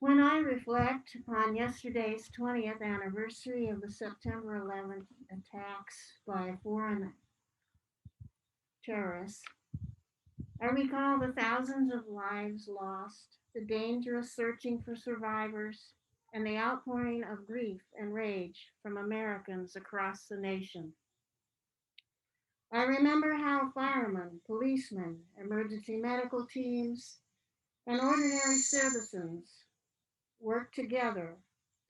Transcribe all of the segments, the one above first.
When I reflect upon yesterday's 20th anniversary of the September 11th attacks by foreign terrorists, I recall the thousands of lives lost, the dangerous searching for survivors, and the outpouring of grief and rage from Americans across the nation. I remember how firemen, policemen, emergency medical teams, and ordinary citizens worked together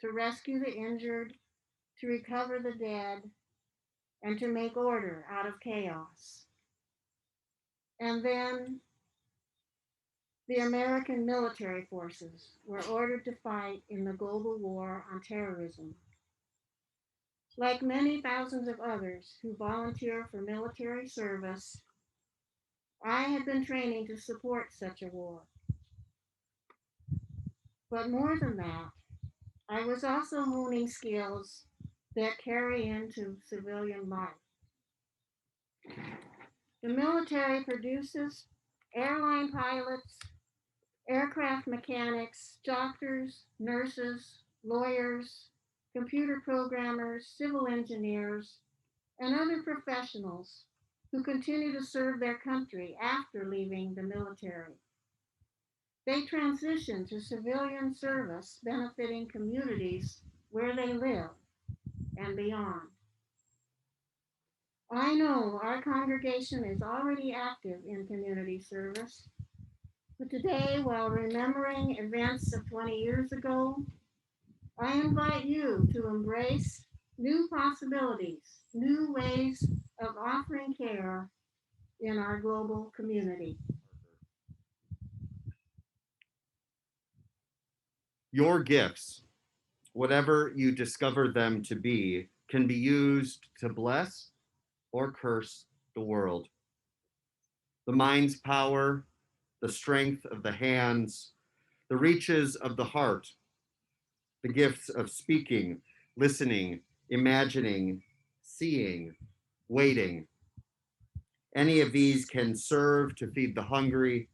to rescue the injured, to recover the dead, and to make order out of chaos. And then the American military forces were ordered to fight in the global war on terrorism. Like many thousands of others who volunteer for military service, I had been training to support such a war. But more than that, I was also honing skills that carry into civilian life. The military produces airline pilots, aircraft mechanics, doctors, nurses, lawyers, computer programmers, civil engineers, and other professionals who continue to serve their country after leaving the military. They transition to civilian service benefiting communities where they live and beyond. I know our congregation is already active in community service, but today, while remembering events of 20 years ago, I invite you to embrace new possibilities, new ways of offering care in our global community. Your gifts, whatever you discover them to be, can be used to bless or curse the world. The mind's power, the strength of the hands, the reaches of the heart, the gifts of speaking, listening, imagining, seeing, waiting. Any of these can serve to feed the hungry.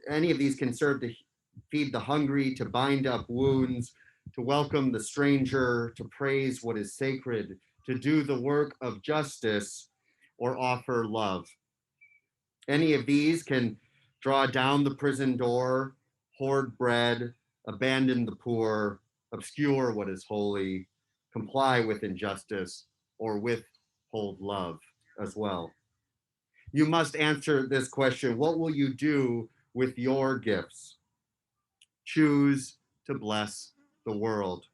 Any of these can serve to feed the hungry, to bind up wounds, to welcome the stranger, to praise what is sacred, to do the work of justice, or offer love. Any of these can draw down the prison door, hoard bread, abandon the poor, obscure what is holy, comply with injustice, or withhold love as well. You must answer this question: what will you do with your gifts? Choose to bless the world.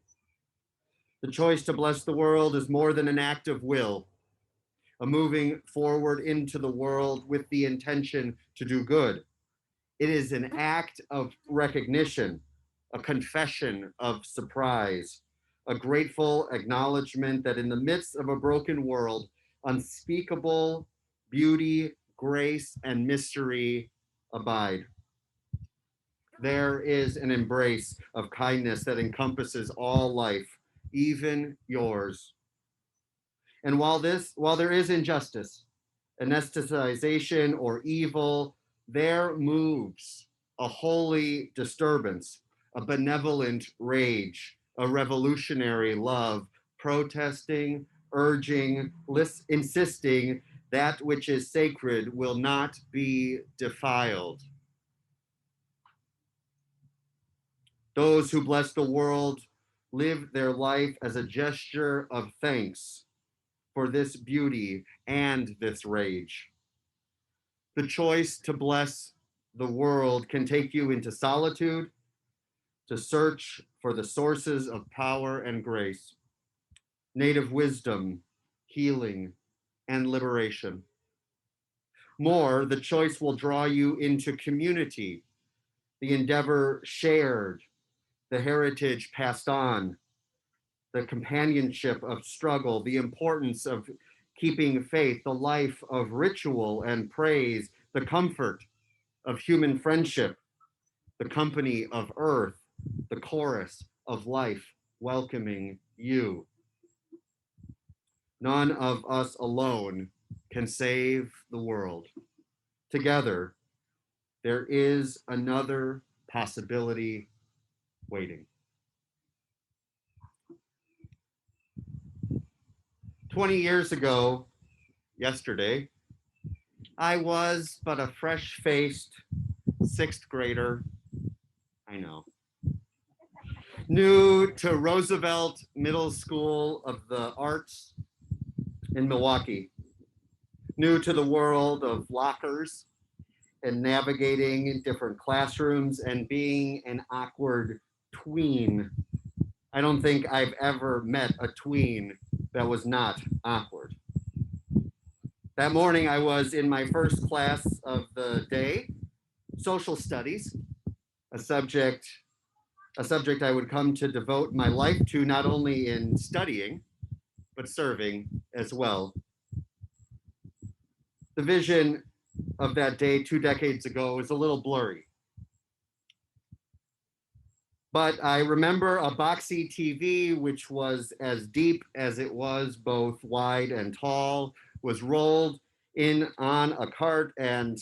The choice to bless the world is more than an act of will, a moving forward into the world with the intention to do good. It is an act of recognition, a confession of surprise, a grateful acknowledgement that in the midst of a broken world, unspeakable beauty, grace, and mystery abide. There is an embrace of kindness that encompasses all life, even yours. And while there is injustice, anesthetization, or evil, there moves a holy disturbance, a benevolent rage, a revolutionary love, protesting, urging, insisting that which is sacred will not be defiled. Those who bless the world live their life as a gesture of thanks for this beauty and this rage. The choice to bless the world can take you into solitude to search for the sources of power and grace, native wisdom, healing, and liberation. More, the choice will draw you into community, the endeavor shared, the heritage passed on, the companionship of struggle, the importance of keeping faith, the life of ritual and praise, the comfort of human friendship, the company of earth, the chorus of life welcoming you. None of us alone can save the world. Together, there is another possibility waiting. 20 years ago, yesterday, I was but a fresh-faced sixth grader. I know. New to Roosevelt Middle School of the Arts in Milwaukee. New to the world of lockers and navigating different classrooms and being an awkward tween. I don't think I've ever met a tween that was not awkward. That morning, I was in my first class of the day, social studies, a subject I would come to devote my life to, not only in studying, but serving as well. The vision of that day 2 decades ago is a little blurry. But I remember a boxy TV, which was as deep as it was both wide and tall, was rolled in on a cart, and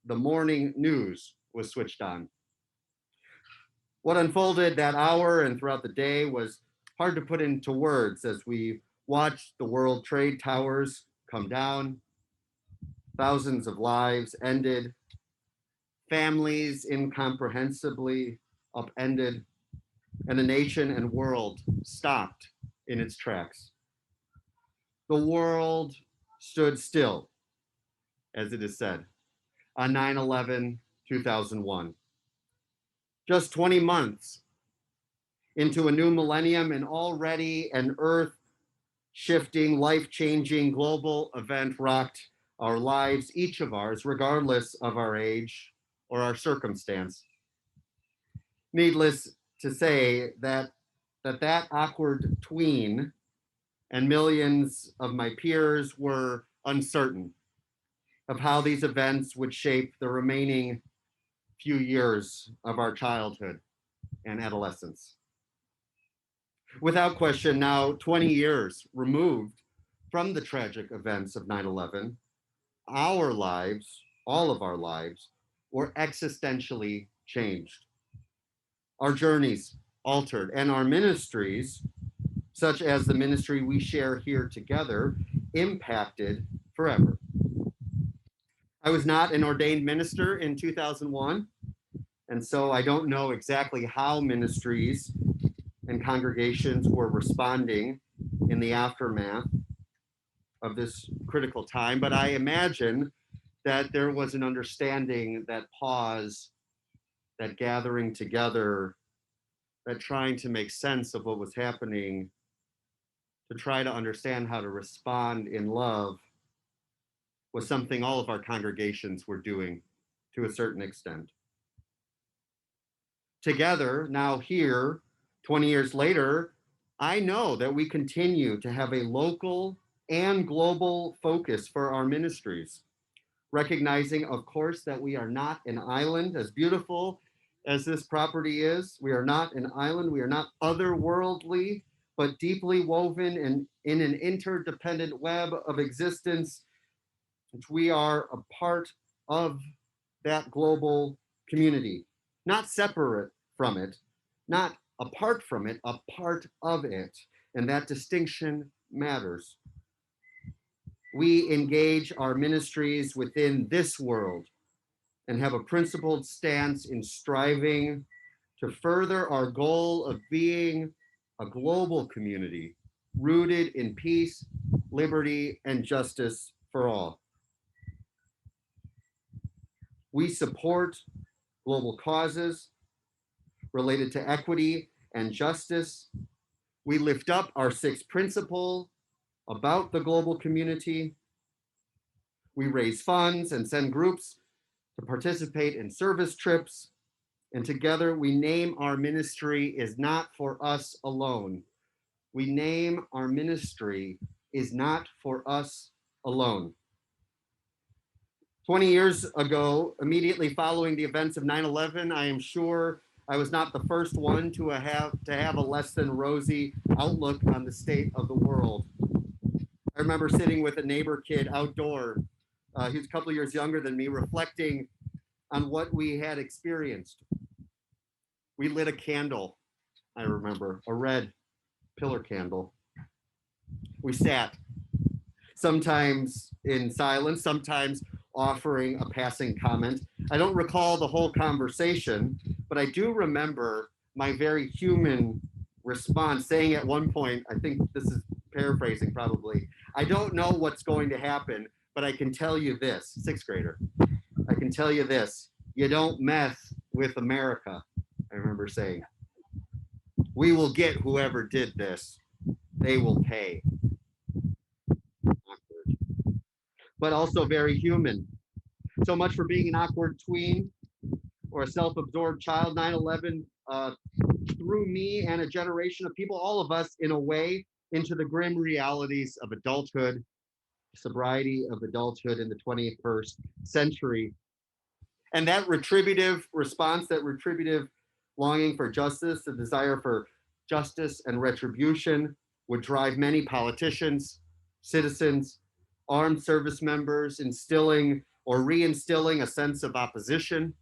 the morning news was switched on. What unfolded that hour and throughout the day was hard to put into words as we watched the World Trade Towers come down, thousands of lives ended, families incomprehensibly upended, and the nation and world stopped in its tracks. The world stood still, as it is said, on 9/11, 2001. Just 20 months into a new millennium, and already an earth-shifting, life-changing global event rocked our lives, each of ours, regardless of our age or our circumstance. Needless to say that awkward tween and millions of my peers were uncertain of how these events would shape the remaining few years of our childhood and adolescence. Without question, now 20 years removed from the tragic events of 9/11, our lives, all of our lives, were existentially changed. Our journeys altered, and our ministries, such as the ministry we share here together, impacted forever. I was not an ordained minister in 2001, and so I don't know exactly how ministries and congregations were responding in the aftermath of this critical time, but I imagine that there was an understanding, that pause, that gathering together, that trying to make sense of what was happening, to try to understand how to respond in love, was something all of our congregations were doing to a certain extent. Together, now here, 20 years later, I know that we continue to have a local and global focus for our ministries, recognizing, of course, that we are not an island. As beautiful as this property is, we are not an island. We are not otherworldly, but deeply woven in an interdependent web of existence, which we are a part of that global community, not separate from it, not apart from it, a part of it. And that distinction matters. We engage our ministries within this world and have a principled stance in striving to further our goal of being a global community rooted in peace, liberty, and justice for all. We support global causes related to equity and justice. We lift up our sixth principle about the global community. We raise funds and send groups to participate in service trips. And together we name our ministry is not for us alone. We name our ministry is not for us alone. 20 years ago, immediately following the events of 9/11, I am sure I was not the first one to have a less than rosy outlook on the state of the world. I remember sitting with a neighbor kid outdoor. He was a couple of years younger than me, reflecting on what we had experienced. We lit a candle, I remember, a red pillar candle. We sat, sometimes in silence, sometimes offering a passing comment. I don't recall the whole conversation, but I do remember my very human response, saying at one point, I think this is paraphrasing probably, I don't know what's going to happen, but I can tell you this, sixth grader, I can tell you this, you don't mess with America, I remember saying. We will get whoever did this, they will pay. Awkward. But also very human. So much for being an awkward tween or a self-absorbed child. 9/11 threw me and a generation of people, all of us, in a way, into the grim realities of adulthood, sobriety of adulthood in the 21st century. And that retributive response, that retributive longing for justice, the desire for justice and retribution would drive many politicians, citizens, armed service members, instilling or reinstilling a sense of opposition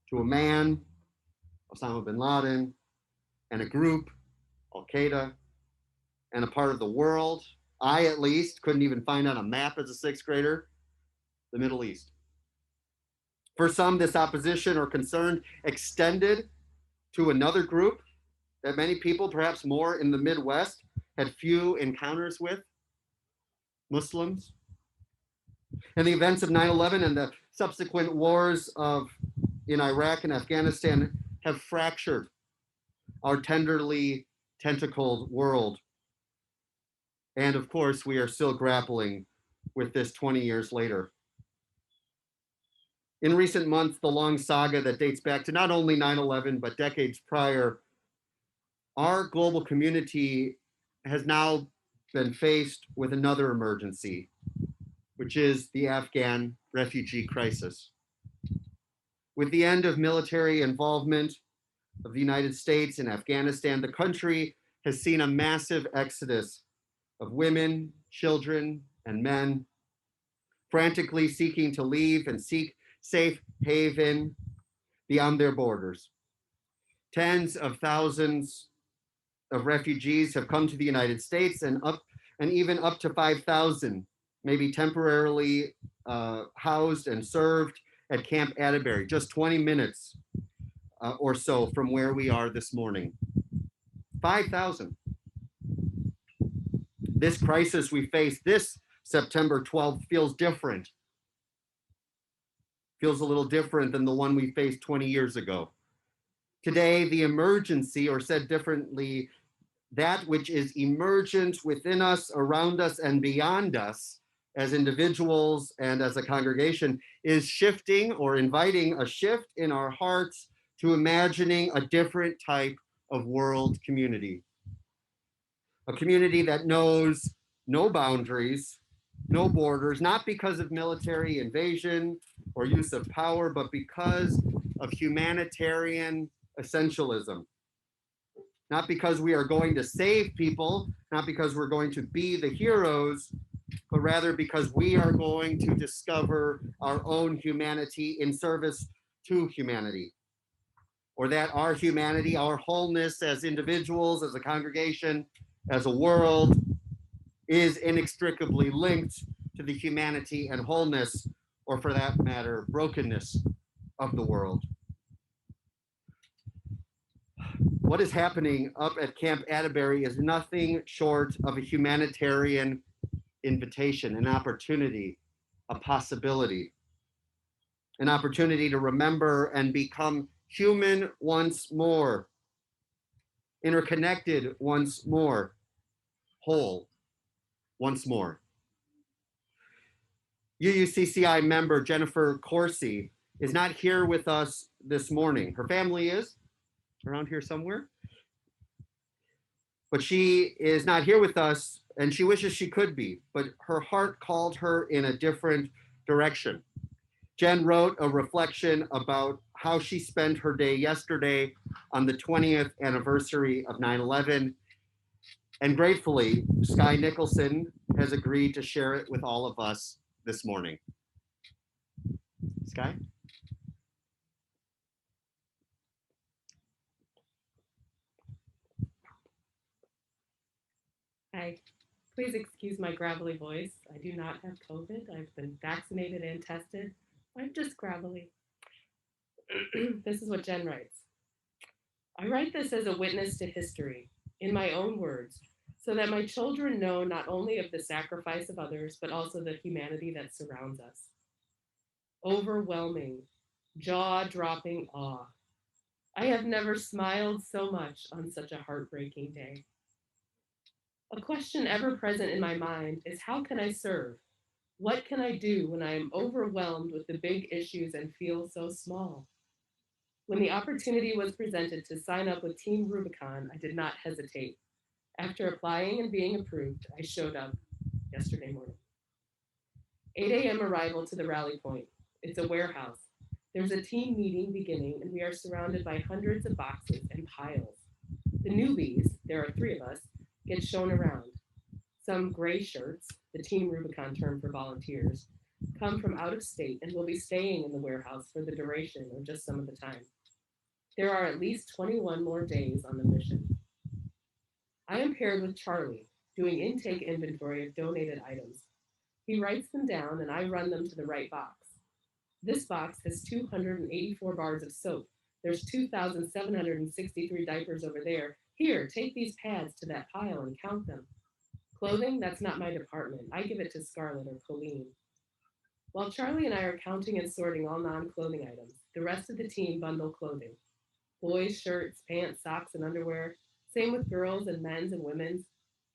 to a man, Osama bin Laden, and a group, Al Qaeda, and a part of the world I, at least, couldn't even find on a map as a sixth grader, the Middle East. For some, this opposition or concern extended to another group that many people, perhaps more in the Midwest, had few encounters with, Muslims. And the events of 9/11 and the subsequent wars in Iraq and Afghanistan have fractured our tenderly tentacled world. And of course, we are still grappling with this 20 years later. In recent months, the long saga that dates back to not only 9/11, but decades prior, our global community has now been faced with another emergency, which is the Afghan refugee crisis. With the end of military involvement of the United States in Afghanistan, the country has seen a massive exodus of women, children, and men frantically seeking to leave and seek safe haven beyond their borders. Tens of thousands of refugees have come to the United States, and even up to 5,000 may be temporarily housed and served at Camp Atterbury, just 20 minutes or so from where we are this morning. 5,000. This crisis we face this September 12th feels different. Feels a little different than the one we faced 20 years ago. Today, the emergency, or said differently, that which is emergent within us, around us, and beyond us as individuals and as a congregation, is shifting or inviting a shift in our hearts to imagining a different type of world community. A community that knows no boundaries, no borders, not because of military invasion or use of power, but because of humanitarian essentialism. Not because we are going to save people, not because we're going to be the heroes, but rather because we are going to discover our own humanity in service to humanity. Or that our humanity, our wholeness as individuals, as a congregation, as a world, is inextricably linked to the humanity and wholeness, or for that matter, brokenness of the world. What is happening up at Camp Atterbury is nothing short of a humanitarian invitation, an opportunity, a possibility, an opportunity to remember and become human once more, interconnected once more, whole once more. UUCCI member Jennifer Corsi is not here with us this morning. Her family is around here somewhere, but she is not here with us, and she wishes she could be, but her heart called her in a different direction. Jen wrote a reflection about how she spent her day yesterday on the 20th anniversary of 9/11. And gratefully, Sky Nicholson has agreed to share it with all of us this morning. Sky? Hi. Please excuse my gravelly voice. I do not have COVID. I've been vaccinated and tested. I'm just gravelly. This is what Jen writes. I write this as a witness to history, in my own words, so that my children know not only of the sacrifice of others, but also the humanity that surrounds us. Overwhelming, jaw dropping awe. I have never smiled so much on such a heartbreaking day. A question ever present in my mind is how can I serve? What can I do when I am overwhelmed with the big issues and feel so small? When the opportunity was presented to sign up with Team Rubicon, I did not hesitate. After applying and being approved, I showed up yesterday morning. 8 a.m. arrival to the rally point. It's a warehouse. There's a team meeting beginning, and we are surrounded by hundreds of boxes and piles. The newbies, there are 3 of us, get shown around. Some gray shirts, the Team Rubicon term for volunteers, come from out of state and will be staying in the warehouse for the duration or just some of the time. There are at least 21 more days on the mission. I am paired with Charlie, doing intake inventory of donated items. He writes them down and I run them to the right box. This box has 284 bars of soap. There's 2,763 diapers over there. Here, take these pads to that pile and count them. Clothing, that's not my department. I give it to Scarlett or Colleen. While Charlie and I are counting and sorting all non-clothing items, the rest of the team bundle clothing. Boys' shirts, pants, socks, and underwear. Same with girls and men's and women's.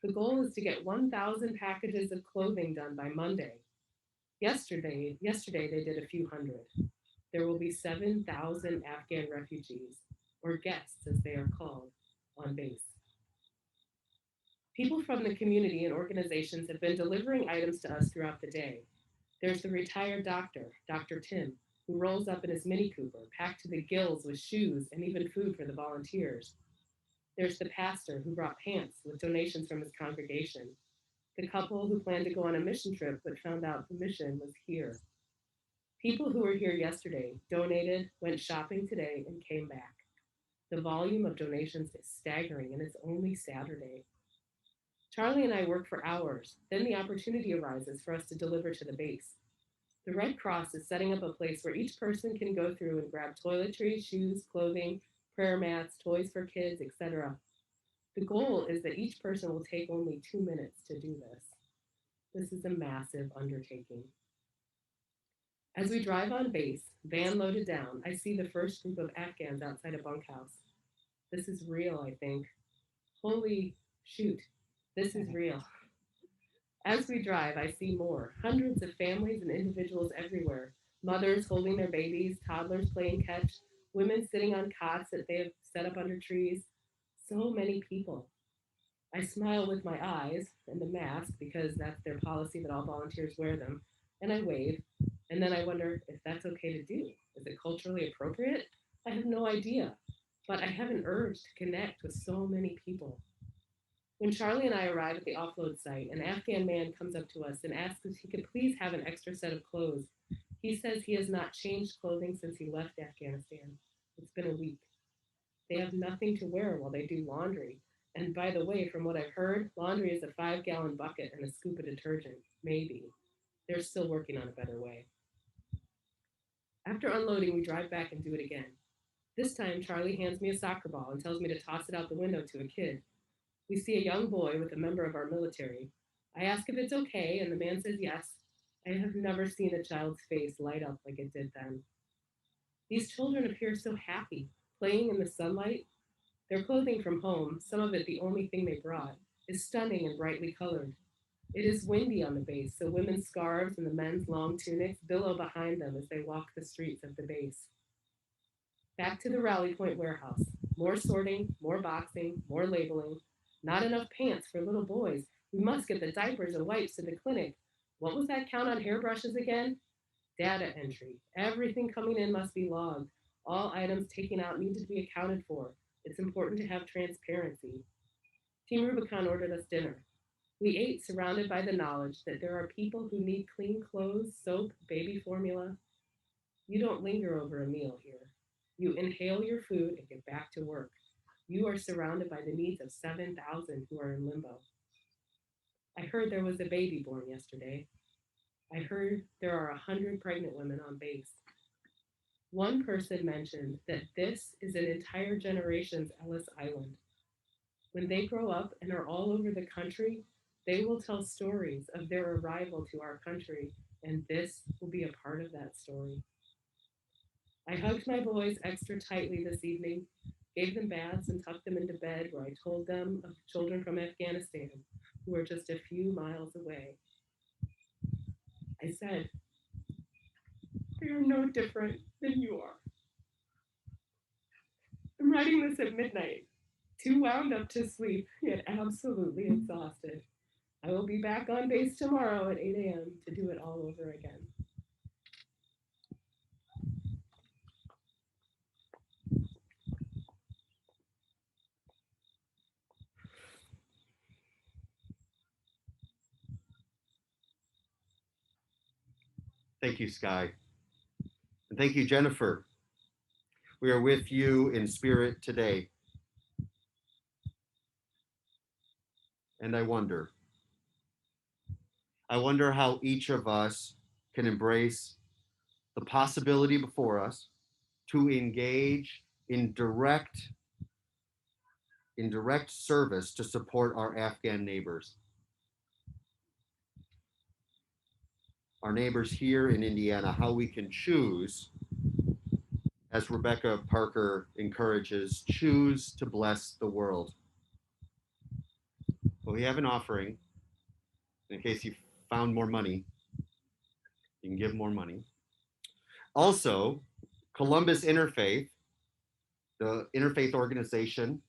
The goal is to get 1,000 packages of clothing done by Monday. Yesterday they did a few hundred. There will be 7,000 Afghan refugees, or guests as they are called, on base. People from the community and organizations have been delivering items to us throughout the day. There's the retired doctor, Dr. Tim, who rolls up in his Mini Cooper, packed to the gills with shoes and even food for the volunteers. There's the pastor who brought pants with donations from his congregation. The couple who planned to go on a mission trip but found out the mission was here. People who were here yesterday donated, went shopping today, and came back. The volume of donations is staggering, and it's only Saturday. Charlie and I work for hours. Then the opportunity arises for us to deliver to the base. The Red Cross is setting up a place where each person can go through and grab toiletries, shoes, clothing, prayer mats, toys for kids, etc. The goal is that each person will take only 2 minutes to do this. This is a massive undertaking. As we drive on base, van loaded down, I see the first group of Afghans outside a bunkhouse. This is real, I think. Holy shoot, this is real. As we drive, I see more. Hundreds of families and individuals everywhere. Mothers holding their babies, toddlers playing catch, women sitting on cots that they have set up under trees. So many people. I smile with my eyes and the mask because that's their policy that all volunteers wear them, and I wave. And then I wonder if that's okay to do. Is it culturally appropriate? I have no idea, but I have an urge to connect with so many people. When Charlie and I arrive at the offload site, an Afghan man comes up to us and asks if he could please have an extra set of clothes. He says he has not changed clothing since he left Afghanistan. It's been a week. They have nothing to wear while they do laundry. And by the way, from what I've heard, laundry is a 5-gallon bucket and a scoop of detergent. Maybe. They're still working on a better way. After unloading, we drive back and do it again. This time, Charlie hands me a soccer ball and tells me to toss it out the window to a kid. We see a young boy with a member of our military. I ask if it's okay, and the man says yes. I have never seen a child's face light up like it did then. These children appear so happy, playing in the sunlight. Their clothing from home, some of it the only thing they brought, is stunning and brightly colored. It is windy on the base, so women's scarves and the men's long tunics billow behind them as they walk the streets of the base. Back to the Rally Point warehouse. More sorting, more boxing, more labeling. Not enough pants for little boys. We must get the diapers and wipes to the clinic. What was that count on hairbrushes again? Data entry. Everything coming in must be logged. All items taken out need to be accounted for. It's important to have transparency. Team Rubicon ordered us dinner. We ate surrounded by the knowledge that there are people who need clean clothes, soap, baby formula. You don't linger over a meal here. You inhale your food and get back to work. You are surrounded by the needs of 7,000 who are in limbo. I heard there was a baby born yesterday. I heard there are 100 pregnant women on base. One person mentioned that this is an entire generation's Ellis Island. When they grow up and are all over the country, they will tell stories of their arrival to our country, and this will be a part of that story. I hugged my boys extra tightly this evening, gave them baths, and tucked them into bed where I told them of children from Afghanistan who are just a few miles away. I said, "They are no different than you are." I'm writing this at midnight, too wound up to sleep, yet absolutely exhausted. I will be back on base tomorrow at 8 a.m. to do it all over again. Thank you, Sky. And thank you, Jennifer. We are with you in spirit today. And I wonder how each of us can embrace the possibility before us to engage in direct service to support our Afghan neighbors. Our neighbors here in Indiana, how we can choose, as Rebecca Parker encourages, choose to bless the world. But we have an offering. In case you found more money, you can give more money. Also, Columbus Interfaith, the interfaith organization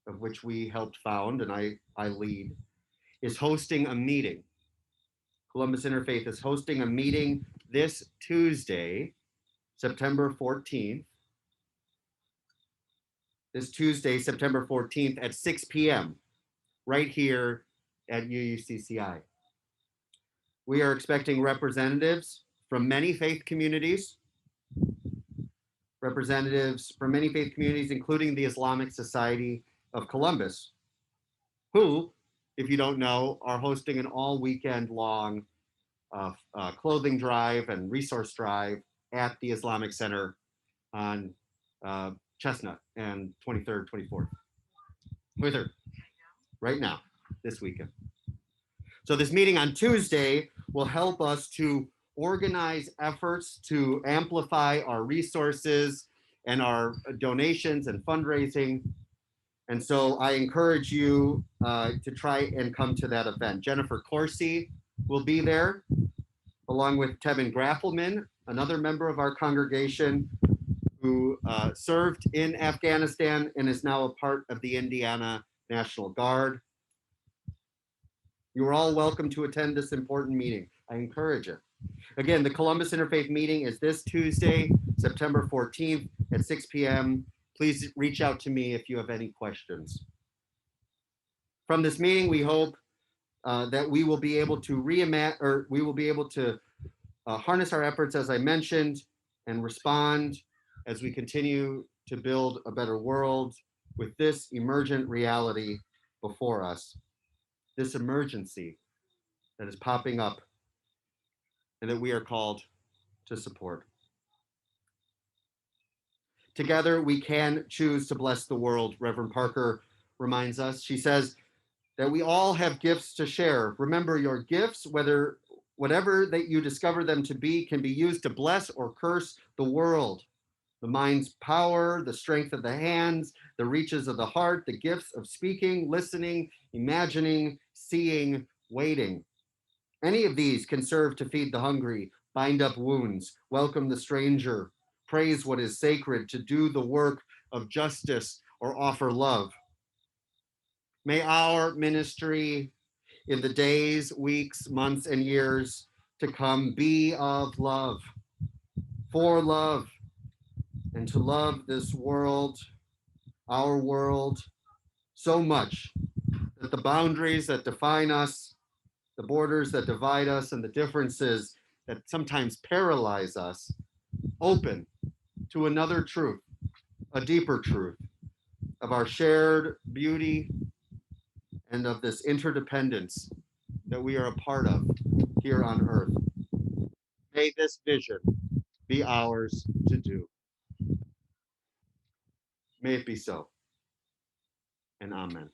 of which we helped found and I lead, is hosting a meeting. Columbus Interfaith is hosting a meeting this Tuesday, September 14th. This Tuesday, September 14th at 6 p.m. right here at UUCCI. We are expecting representatives from many faith communities, including the Islamic Society of Columbus, who, if you don't know, are hosting an all weekend long clothing drive and resource drive at the Islamic Center on Chestnut and 23rd, 24th. 23rd, right now, this weekend. So this meeting on Tuesday will help us to organize efforts to amplify our resources and our donations and fundraising. And so I encourage you to try and come to that event. Jennifer Corsi will be there, along with Tevin Graffelman, another member of our congregation who served in Afghanistan and is now a part of the Indiana National Guard. You are all welcome to attend this important meeting. I encourage it. Again, the Columbus Interfaith meeting is this Tuesday, September 14th at 6 p.m. Please reach out to me if you have any questions. From this meeting, we hope that we will be able to harness our efforts, as I mentioned, and respond as we continue to build a better world with this emergent reality before us, this emergency that is popping up and that we are called to support. Together, we can choose to bless the world, Reverend Parker reminds us. She says that we all have gifts to share. Remember, your gifts, whatever that you discover them to be, can be used to bless or curse the world. The mind's power, the strength of the hands, the reaches of the heart, the gifts of speaking, listening, imagining, seeing, waiting. Any of these can serve to feed the hungry, bind up wounds, welcome the stranger, praise what is sacred, to do the work of justice or offer love. May our ministry in the days, weeks, months, and years to come be of love, for love, and to love this world, our world, so much that the boundaries that define us, the borders that divide us, and the differences that sometimes paralyze us open to another truth, a deeper truth of our shared beauty and of this interdependence that we are a part of here on earth. May this vision be ours to do. May it be so. And amen.